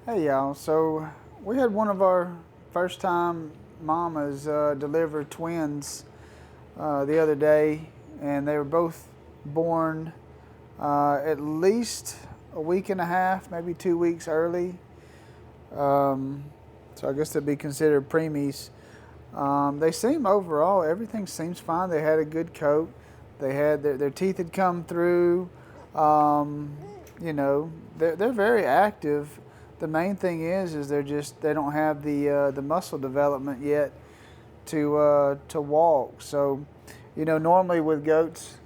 Hey y'all, so we had one of our first time mamas deliver twins the other day, and they were both born at least a week and a half, maybe 2 weeks early. So I guess they'd be considered preemies. They seem overall, everything seems fine. They had a good coat. They had their teeth had come through. Um, they're very active. The main thing is they don't have the muscle development yet to walk. So, normally with goats,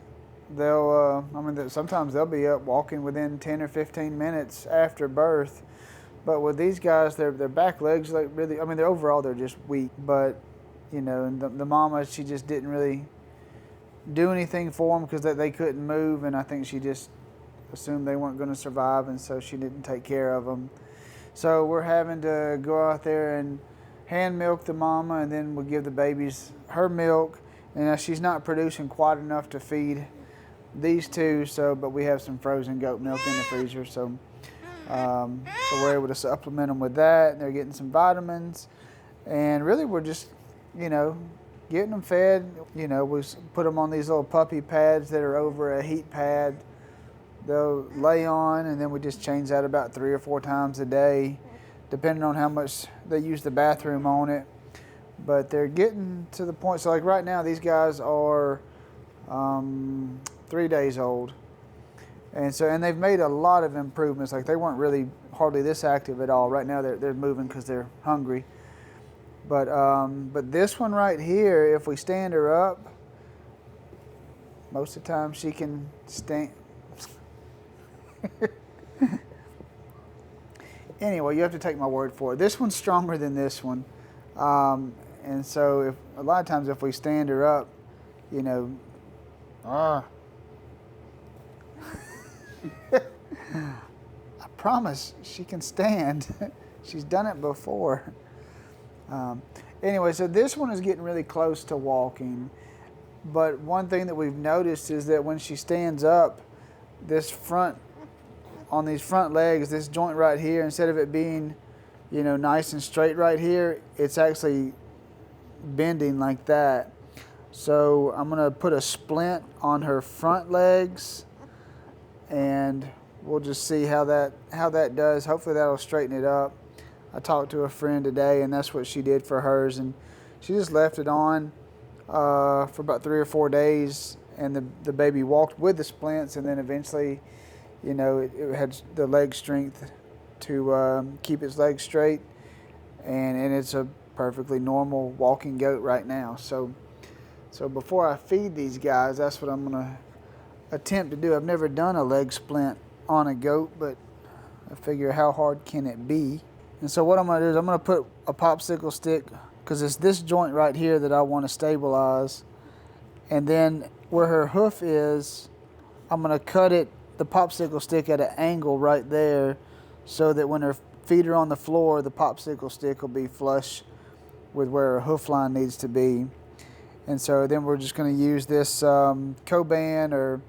sometimes they'll be up walking within 10 or 15 minutes after birth. But with these guys, their back legs, like, really, they're just weak. But and the mama, she just didn't really do anything for them because they couldn't move, and I think she just assumed they weren't going to survive, and so she didn't take care of them. So we're having to go out there and hand milk the mama, and then we'll give the babies her milk. And she's not producing quite enough to feed these two, but we have some frozen goat milk in the freezer, so we're able to supplement them with that. And they're getting some vitamins, and really we're just, getting them fed. We put them on these little puppy pads that are over a heat pad. They'll lay on, and then we just change that about 3 or 4 times a day, depending on how much they use the bathroom on it. But they're getting to the point. So like right now, these guys are 3 days old, and they've made a lot of improvements. Like, they weren't really hardly this active at all. Right now they're moving because they're hungry. But this one right here, if we stand her up, most of the time she can stand. Anyway, you have to take my word for it. This one's stronger than this one, and so a lot of times if we stand her up, I promise she can stand. She's done it before. Anyway, so this one is getting really close to walking, but one thing that we've noticed is that when she stands up, on these front legs, this joint right here, instead of it being, nice and straight right here, it's actually bending like that. So I'm gonna put a splint on her front legs, and we'll just see how that does. Hopefully that'll straighten it up. I talked to a friend today, and that's what she did for hers, and she just left it on for about 3 or 4 days, and the baby walked with the splints, and then eventually, it had the leg strength to keep its legs straight, and it's a perfectly normal walking goat right now. So before I feed these guys, that's what I'm gonna attempt to do. I've never done a leg splint on a goat, but I figure how hard can it be? And so what I'm going to do is I'm going to put a popsicle stick, because it's this joint right here that I want to stabilize. And then where her hoof is, I'm going to cut the popsicle stick at an angle right there, so that when her feet are on the floor, the popsicle stick will be flush with where her hoof line needs to be. And so then we're just going to use this Coban or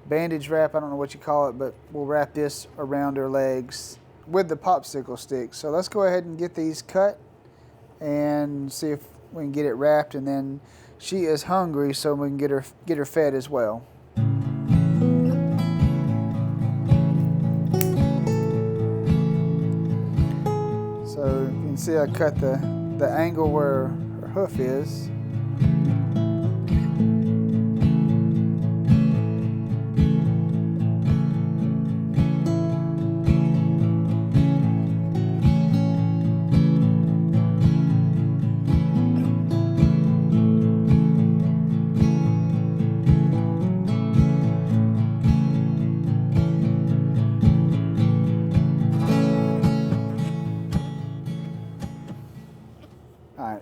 bandage wrap, I don't know what you call it, but we'll wrap this around her legs with the popsicle stick. So let's go ahead and get these cut and see if we can get it wrapped, and then she is hungry, so we can get her fed as well. So you can see I cut the angle where her hoof is.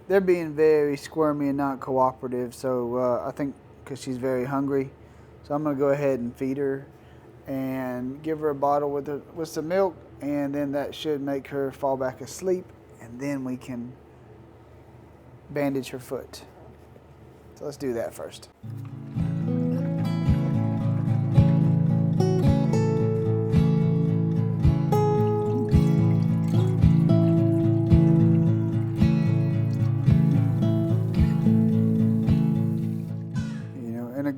They're being very squirmy and not cooperative, so I think because she's very hungry. So I'm going to go ahead and feed her and give her a bottle with some milk, and then that should make her fall back asleep, and then we can bandage her foot. So let's do that first.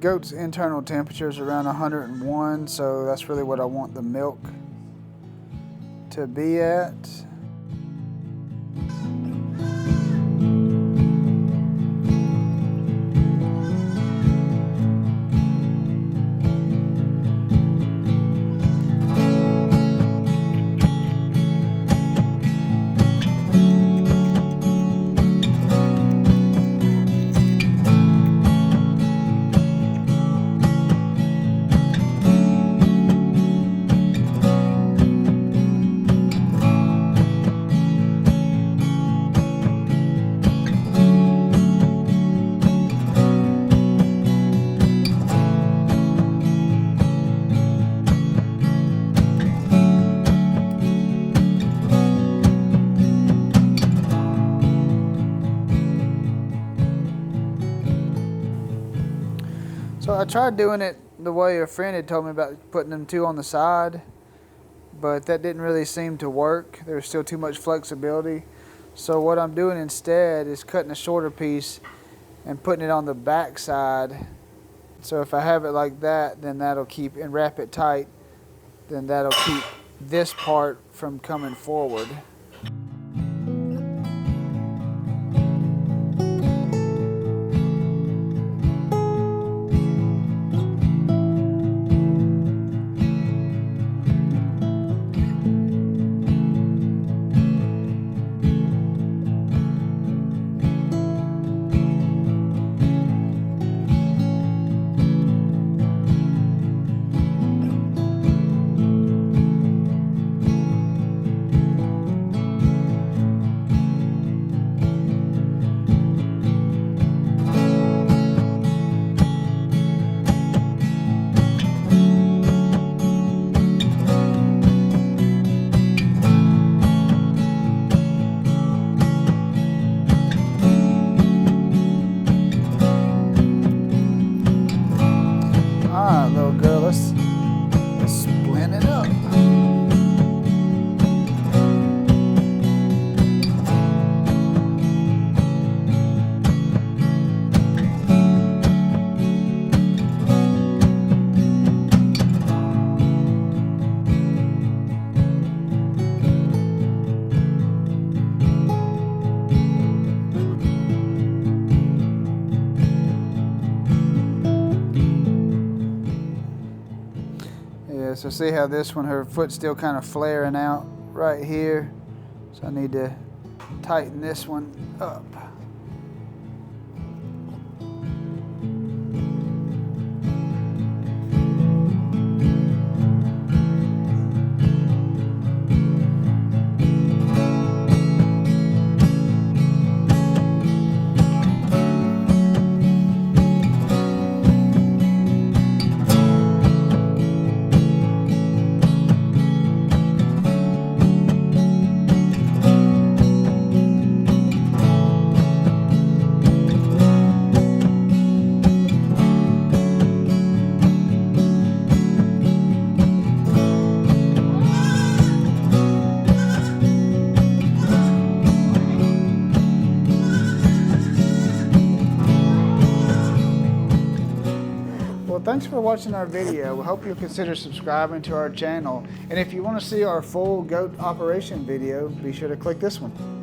goat's internal temperature is around 101, so that's really what I want the milk to be at. So I tried doing it the way a friend had told me about, putting them two on the side, but that didn't really seem to work. There was still too much flexibility. So what I'm doing instead is cutting a shorter piece and putting it on the back side. So if I have it like that, then that'll keep, and wrap it tight, then that'll keep this part from coming forward. Little girl, let's splint it up. Yeah, so see how this one, her foot's still kind of flaring out right here. So I need to tighten this one up. Well, thanks for watching our video. We hope you'll consider subscribing to our channel. And if you want to see our full goat operation video, be sure to click this one.